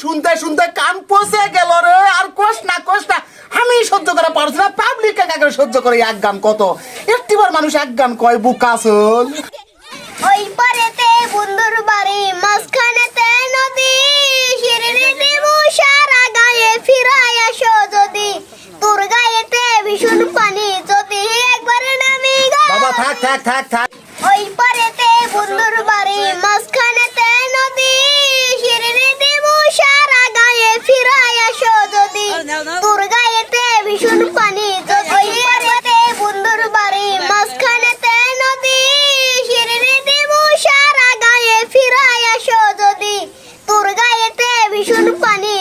শুনতে শুনতে কান পচে গেল রে। আর কোষ না আমি সহ্য করা পারছি না, পাবলিক কাকে সহ্য করে এক গান কত। একটিবার মানুষ এক গান কয় বুকাসল। ওই পারেতে বন্ধুর বাড়ি মাঝখানেতে নদী, শিরিনে সারা গায়ে ফিরাই আসো যদি, তোর গায়েতে ভীষণ পানি যদি একবার নামি গো। বাবা থাক। ওই পারেতে বন্ধুর বাড়ি মাঝখানেতে নদী, শিরিনে সারা গায়ে ফিরাই আসো যদি, তোর গায়েতে ভীষণ পানি যদি। ওই পারেতে বন্ধুর বাড়ি মাঝখানেতে নদী, শিরিনে সারা গায়ে ফিরাই আসো যদি, তোর গায়েতে ভীষণ পানি